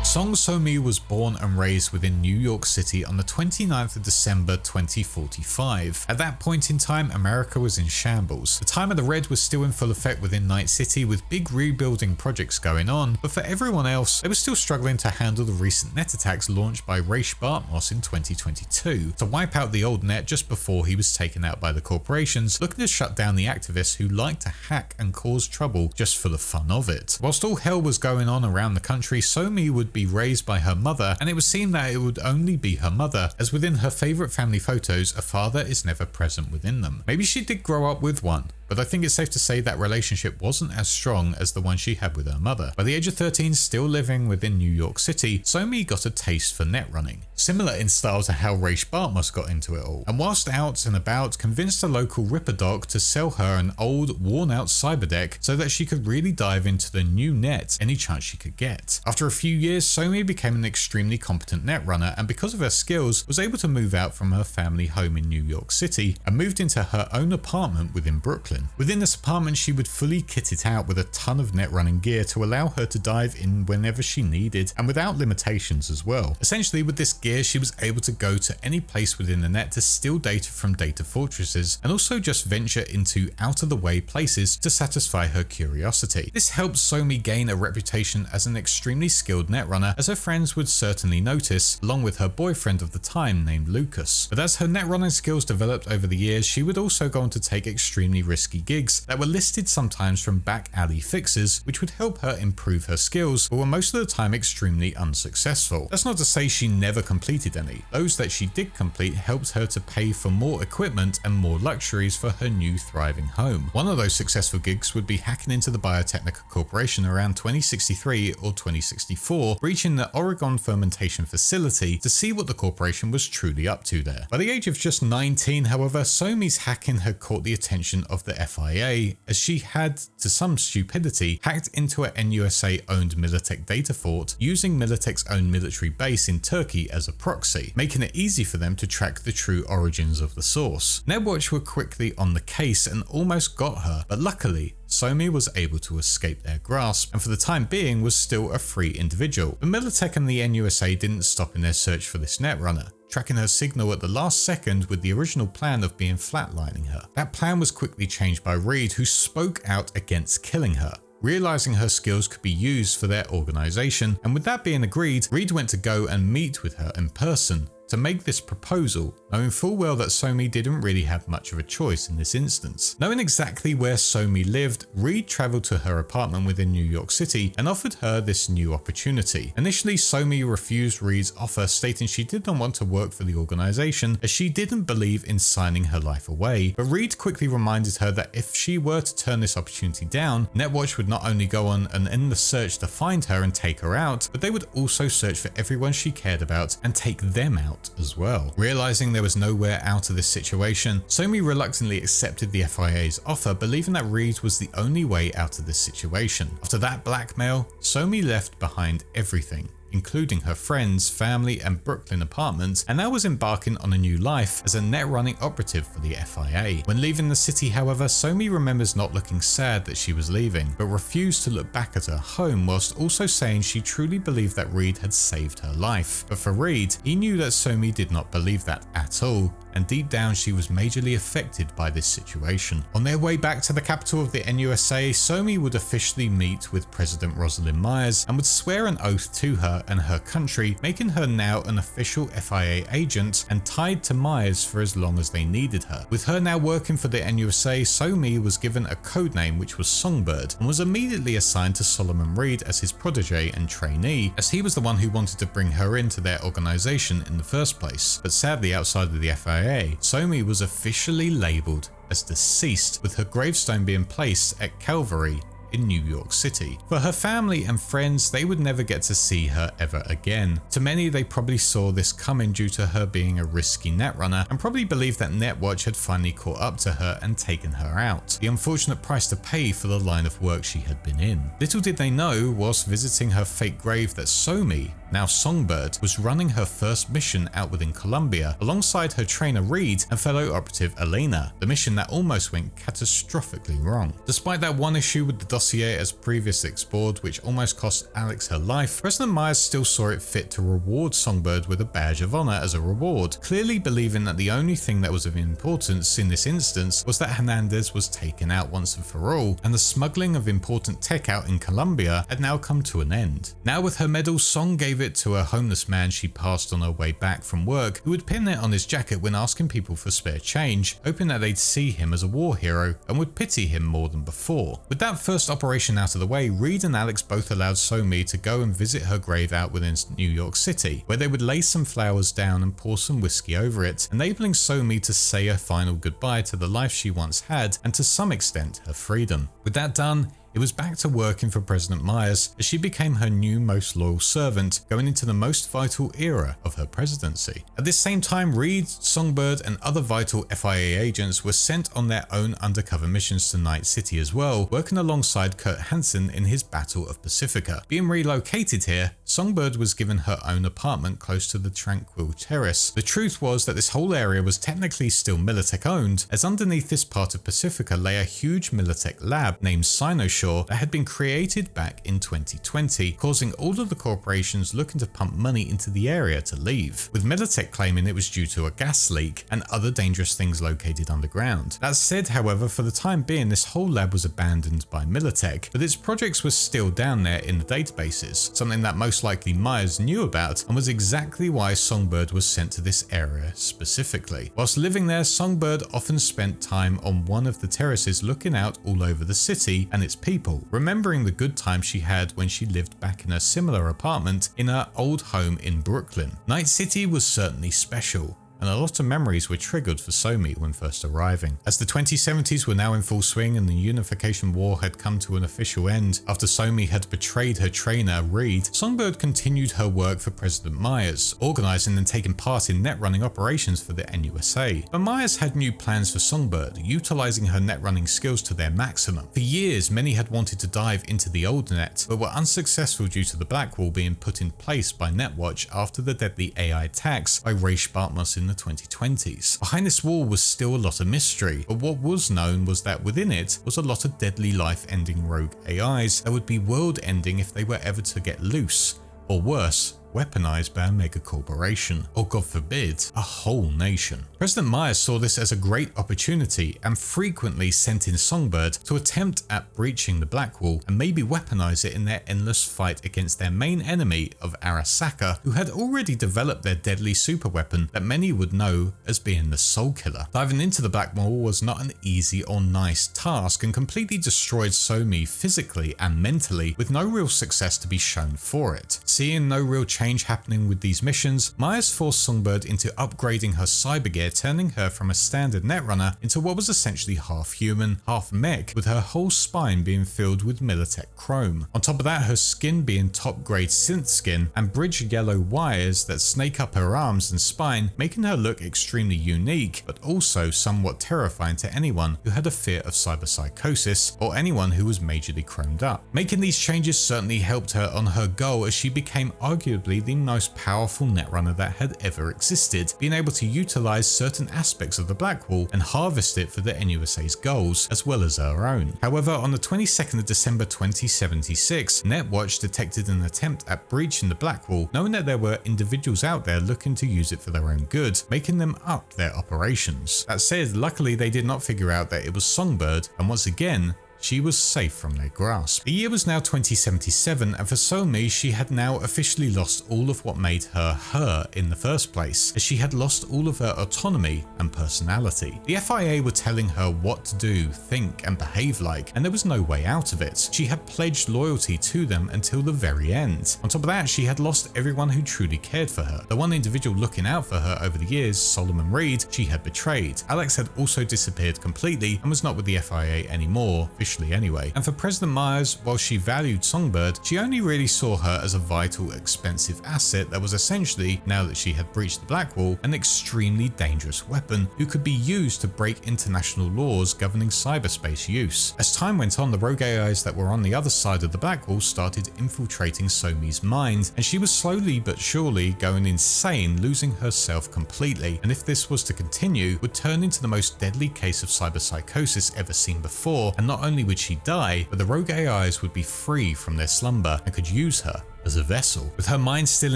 Song So-mi was born and raised within New York City on the 29th of December 2045. At that point in time, America was in shambles. The time of the Red was still in full effect within Night City, with big rebuilding projects going on, but for everyone else, they were still struggling to handle the recent net attacks launched by Raish Bartmoss in 2022 to wipe out the old net just before he was taken out by the corporations, looking to shut down the activists who like to hack and cause trouble just for the fun of it. Whilst all hell was going on around the country, So-mi would be raised by her mother, and it would seem that it would only be her mother, as within her favourite family photos, a father is never present within them. Maybe she did grow up with one, but I think it's safe to say that relationship wasn't as strong as the one she had with her mother. By the age of 13, still living within New York City, So-mi got a taste for net running, similar in style to how Raish Bartmoss got into it all, and whilst out and about, convinced a local ripper doc to sell her an old, worn-out cyberdeck so that she could really dive into the new net any chance she could get. After a few years, So-mi became an extremely competent net runner, and because of her skills, was able to move out from her family home in New York City and moved into her own apartment within Brooklyn. Within this apartment, she would fully kit it out with a ton of net running gear to allow her to dive in whenever she needed, and without limitations as well. Essentially, with this gear, she was able to go to any place within the net to steal data from data fortresses, and also just venture into out-of-the-way places to satisfy her curiosity. This helped So-mi gain a reputation as an extremely skilled net runner, as her friends would certainly notice, along with her boyfriend of the time named Lucas. But as her net running skills developed over the years, she would also go on to take extremely risky gigs that were listed sometimes from back alley fixers, which would help her improve her skills, but were most of the time extremely unsuccessful. That's not to say she never completed any. Those that she did complete helped her to pay for more equipment and more luxuries for her new thriving home. One of those successful gigs would be hacking into the Biotechnica Corporation around 2063 or 2064, breaching the Oregon fermentation facility to see what the corporation was truly up to there. By the age of just 19, however, So-mi's hacking had caught the attention of the FIA, as she had, to some stupidity, hacked into a NUSA-owned Militech data fort using Militech's own military base in Turkey as a proxy, making it easy for them to track the true origins of the source. Netwatch were quickly on the case and almost got her, but luckily, Somi was able to escape their grasp, and for the time being was still a free individual. But Militech and the NUSA didn't stop in their search for this netrunner, tracking her signal at the last second with the original plan of being flatlining her. That plan was quickly changed by Reed, who spoke out against killing her, realizing her skills could be used for their organization, and with that being agreed, Reed went to go and meet with her in person to make this proposal, knowing full well that Somi didn't really have much of a choice in this instance. Knowing exactly where Somi lived, Reed travelled to her apartment within New York City and offered her this new opportunity. Initially, Somi refused Reed's offer, stating she did not want to work for the organization as she didn't believe in signing her life away, but Reed quickly reminded her that if she were to turn this opportunity down, Netwatch would not only go on and end the search to find her and take her out, but they would also search for everyone she cared about and take them out as well. Realizing there was nowhere out of this situation, Somi reluctantly accepted the FIA's offer, believing that Reed was the only way out of this situation. After that blackmail, Somi left behind everything, including her friends, family and Brooklyn apartment, and now was embarking on a new life as a net-running operative for the FIA. When leaving the city, however, Somi remembers not looking sad that she was leaving, but refused to look back at her home, whilst also saying she truly believed that Reed had saved her life. But for Reed, he knew that Somi did not believe that at all, and deep down she was majorly affected by this situation. On their way back to the capital of the NUSA, Somi would officially meet with President Rosalind Myers and would swear an oath to her and her country, making her now an official FIA agent and tied to Myers for as long as they needed her. With her now working for the NUSA, Somi was given a codename which was Songbird and was immediately assigned to Solomon Reed as his protege and trainee, as he was the one who wanted to bring her into their organization in the first place. But sadly, outside of the FIA, Somi was officially labelled as deceased, with her gravestone being placed at Calvary in New York City. For her family and friends, they would never get to see her ever again. To many, they probably saw this coming due to her being a risky netrunner and probably believed that Netwatch had finally caught up to her and taken her out. The unfortunate price to pay for the line of work she had been in. Little did they know, whilst visiting her fake grave, that Somi, now Songbird, was running her first mission out within Colombia alongside her trainer Reed and fellow operative Alena, the mission that almost went catastrophically wrong. Despite that one issue with the dossier as previously explored, which almost cost Alex her life, President Myers still saw it fit to reward Songbird with a badge of honor as a reward, clearly believing that the only thing that was of importance in this instance was that Hernandez was taken out once and for all, and the smuggling of important tech out in Colombia had now come to an end. Now with her medal, Song gave it to a homeless man she passed on her way back from work, who would pin it on his jacket when asking people for spare change, hoping that they'd see him as a war hero and would pity him more than before. With that first operation out of the way, Reed and Alex both allowed Somi to go and visit her grave out within New York City, where they would lay some flowers down and pour some whiskey over it, enabling Somi to say a final goodbye to the life she once had and to some extent her freedom. With that done, it was back to working for President Myers as she became her new most loyal servant, going into the most vital era of her presidency. At this same time, Reed, Songbird and other vital FIA agents were sent on their own undercover missions to Night City as well, working alongside Kurt Hansen in his Battle of Pacifica. Being relocated here, Songbird was given her own apartment close to the Tranquil Terrace. The truth was that this whole area was technically still Militech owned, as underneath this part of Pacifica lay a huge Militech lab named Cynosure that had been created back in 2020, causing all of the corporations looking to pump money into the area to leave, with Militech claiming it was due to a gas leak and other dangerous things located underground. That said, however, for the time being, this whole lab was abandoned by Militech, but its projects were still down there in the databases, something that most likely Myers knew about and was exactly why Songbird was sent to this area specifically. Whilst living there, Songbird often spent time on one of the terraces looking out all over the city and its people, remembering the good time she had when she lived back in a similar apartment in her old home in Brooklyn. Night City was certainly special, and a lot of memories were triggered for Somi when first arriving. As the 2070s were now in full swing and the unification war had come to an official end after Somi had betrayed her trainer Reed, Songbird continued her work for President Myers, organising and taking part in netrunning operations for the NUSA. But Myers had new plans for Songbird, utilising her netrunning skills to their maximum. For years, many had wanted to dive into the old net, but were unsuccessful due to the Blackwall being put in place by Netwatch after the deadly AI attacks by Ray Spartmus in the 2020s. Behind this wall was still a lot of mystery, but what was known was that within it was a lot of deadly life-ending rogue AIs that would be world-ending if they were ever to get loose, or worse, weaponized by a mega corporation, or God forbid, a whole nation. President Myers saw this as a great opportunity and frequently sent in Songbird to attempt at breaching the Blackwall and maybe weaponize it in their endless fight against their main enemy of Arasaka, who had already developed their deadly superweapon that many would know as being the Soul Killer. Diving into the Blackwall was not an easy or nice task and completely destroyed Somi physically and mentally, with no real success to be shown for it. Seeing no real change happening with these missions, Myers forced Songbird into upgrading her cyber gear, turning her from a standard netrunner into what was essentially half human, half mech, with her whole spine being filled with Militech chrome. On top of that, her skin being top grade synth skin and bridge yellow wires that snake up her arms and spine, making her look extremely unique, but also somewhat terrifying to anyone who had a fear of cyberpsychosis or anyone who was majorly chromed up. Making these changes certainly helped her on her goal, as she became arguably the most powerful netrunner that had ever existed, being able to utilize certain aspects of the Blackwall and harvest it for the NUSA's goals, as well as her own. However, on the 22nd of December 2076, Netwatch detected an attempt at breaching the Blackwall, knowing that there were individuals out there looking to use it for their own good, making them up their operations. That said, luckily they did not figure out that it was Songbird, and once again, she was safe from their grasp. The year was now 2077, and for Somi, she had now officially lost all of what made her her in the first place, as she had lost all of her autonomy and personality. The FIA were telling her what to do, think, and behave like, and there was no way out of it. She had pledged loyalty to them until the very end. On top of that, she had lost everyone who truly cared for her. The one individual looking out for her over the years, Solomon Reed, she had betrayed. Alex had also disappeared completely and was not with the FIA anymore, anyway. And for President Myers, while she valued Songbird, she only really saw her as a vital, expensive asset that was essentially, now that she had breached the Blackwall, an extremely dangerous weapon who could be used to break international laws governing cyberspace use. As time went on, the rogue AIs that were on the other side of the Blackwall started infiltrating Somi's mind, and she was slowly but surely going insane, losing herself completely, and if this was to continue, would turn into the most deadly case of cyberpsychosis ever seen before, and not only would she die, but the rogue AIs would be free from their slumber and could use her as a vessel. With her mind still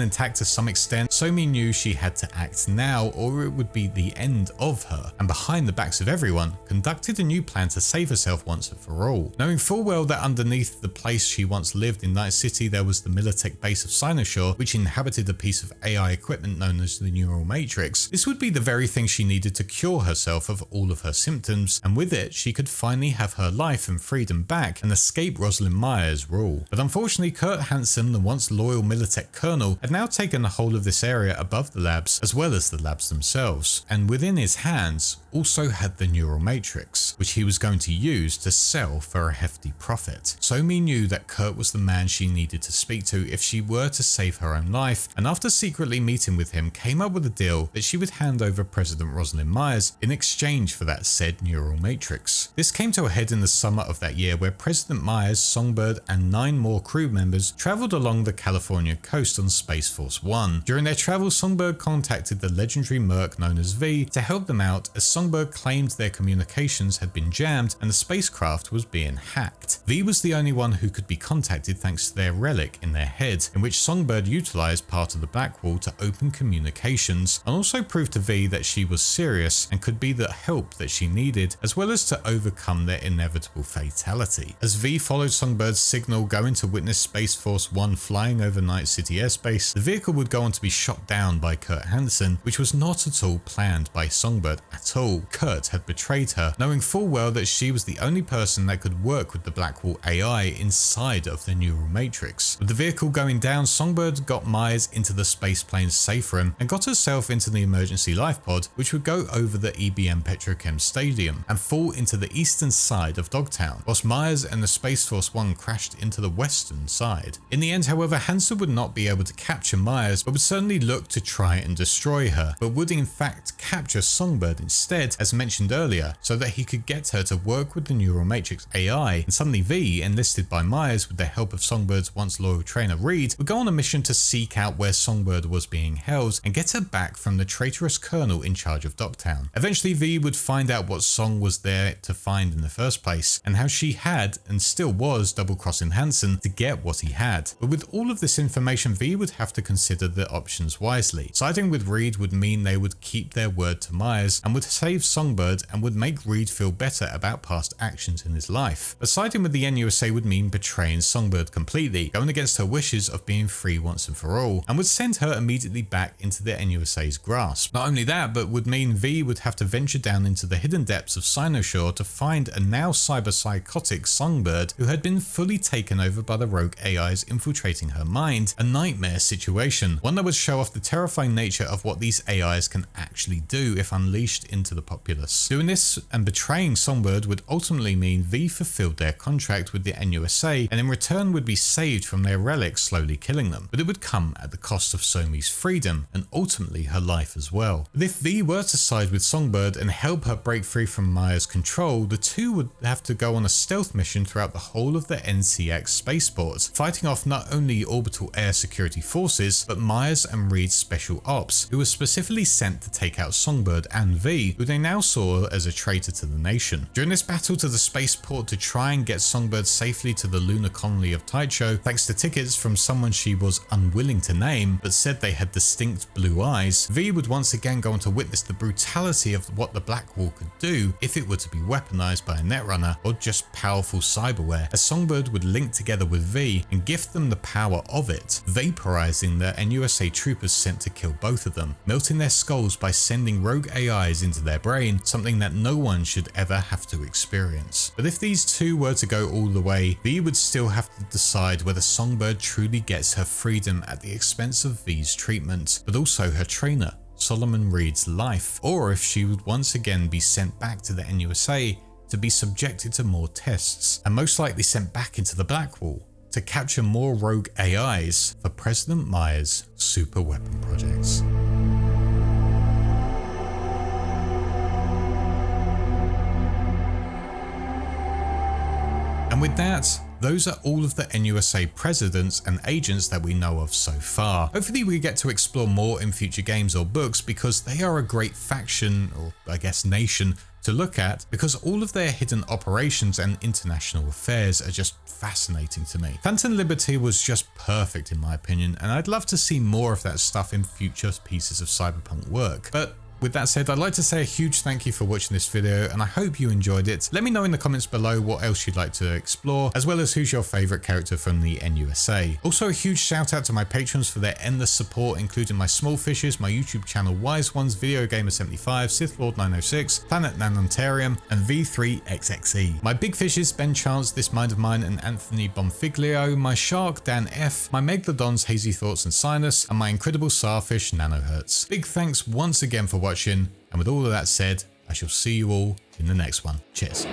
intact to some extent, Somi knew she had to act now or it would be the end of her, and behind the backs of everyone, conducted a new plan to save herself once and for all. Knowing full well that underneath the place she once lived in Night City there was the Militech base of Cynosure, which inhabited a piece of AI equipment known as the Neural Matrix, this would be the very thing she needed to cure herself of all of her symptoms, and with it she could finally have her life and freedom back and escape Rosalind Myers' rule. But unfortunately, Kurt Hansen, the once loyal Militech colonel, had now taken the whole of this area above the labs as well as the labs themselves, and within his hands also had the Neural Matrix, which he was going to use to sell for a hefty profit. Somi knew that Kurt was the man she needed to speak to if she were to save her own life, and after secretly meeting with him, came up with a deal that she would hand over President Rosalind Myers in exchange for that said Neural Matrix. This came to a head in the summer of that year, where President Myers, Songbird, and 9 more crew members traveled along the California coast on Space Force 1. During their travel, Songbird contacted the legendary merc known as V to help them out, as Songbird claimed their communications had been jammed and the spacecraft was being hacked. V was the only one who could be contacted thanks to their relic in their head, in which Songbird utilized part of the Blackwall to open communications, and also proved to V that she was serious and could be the help that she needed, as well as to overcome their inevitable fatality. As V followed Songbird's signal, going to witness Space Force 1 flying over Night City airspace, the vehicle would go on to be shot down by Kurt Hansen, which was not at all planned by Songbird at all. Kurt had betrayed her, knowing full well that she was the only person that could work with the Blackwall Blackwall AI inside of the neural matrix. With the vehicle going down, Songbird got Myers into the spaceplane's safe room and got herself into the emergency life pod, which would go over the EBM Petrochem Stadium and fall into the eastern side of Dogtown, whilst Myers and the Space Force One crashed into the western side. In the end, however, Hansen would not be able to capture Myers, but would certainly look to try and destroy her, but would in fact capture Songbird instead, as mentioned earlier, so that he could get her to work with the neural matrix AI. And suddenly V, enlisted by Myers with the help of Songbird's once loyal trainer Reed, would go on a mission to seek out where Songbird was being held and get her back from the traitorous colonel in charge of Dogtown. Eventually V would find out what Song was there to find in the first place, and how she had and still was double-crossing Hansen to get what he had. But with all of this information, V would have to consider the options wisely. Siding with Reed would mean they would keep their word to Myers and would save Songbird and would make Reed feel better about past actions in his life. But siding with the NUSA would mean betraying Songbird completely, going against her wishes of being free once and for all, and would send her immediately back into the NUSA's grasp. Not only that, but would mean V would have to venture down into the hidden depths of Sinosure to find a now cyber-psychotic Songbird who had been fully taken over by the rogue AIs infiltrating her mind, a nightmare situation, one that would show off the terrifying nature of what these AIs can actually do if unleashed into the populace. Doing this and betraying Songbird would ultimately mean V fulfilled their contract with the NUSA and in return would be saved from their relics slowly killing them, but it would come at the cost of Somi's freedom and ultimately her life as well. But if V were to side with Songbird and help her break free from Myers' control, the two would have to go on a stealth mission throughout the whole of the NCX spaceport, fighting off not only orbital air security forces, but Myers and Reed's special ops, who were specifically sent to take out Songbird and V, who they now saw as a traitor to the nation. During this battle to the spaceport to try and get Songbird safely to the lunar colony of Taicho, thanks to tickets from someone she was unwilling to name, but said they had distinct blue eyes, V would once again go on to witness the brutality of what the Blackwall could do if it were to be weaponized by a netrunner or just powerful cyberware, as Songbird would link together with V and gift them the power of it, vaporizing the NUSA troopers sent to kill both of them, melting their skulls by sending rogue AIs into their brain, something that no one should ever have to experience. But if these two were to go all the way, V would still have to decide whether Songbird truly gets her freedom at the expense of V's treatment, but also her trainer, Solomon Reed's life, or if she would once again be sent back to the NUSA to be subjected to more tests, and most likely sent back into the Blackwall to capture more rogue AIs for President Myers' super weapon projects. And with that, those are all of the NUSA presidents and agents that we know of so far. Hopefully we get to explore more in future games or books, because they are a great faction, or I guess nation, to look at, because all of their hidden operations and international affairs are just fascinating to me. Phantom Liberty was just perfect in my opinion, and I'd love to see more of that stuff in future pieces of Cyberpunk work. But with that said, I'd like to say a huge thank you for watching this video, and I hope you enjoyed it. Let me know in the comments below what else you'd like to explore, as well as who's your favourite character from the NUSA. Also a huge shout out to my patrons for their endless support, including my small fishes, my YouTube channel Wise Ones, Video Gamer 75, Sith Lord 906, Planet Nanotarium, and V3XXE. My big fishes Ben Chance, This Mind of Mine, and Anthony Bonfiglio, my shark Dan F, my Megalodons Hazy Thoughts and Sinus, and my incredible starfish Nanohertz. Big thanks once again for watching. And with all of that said, I shall see you all in the next one. Cheers.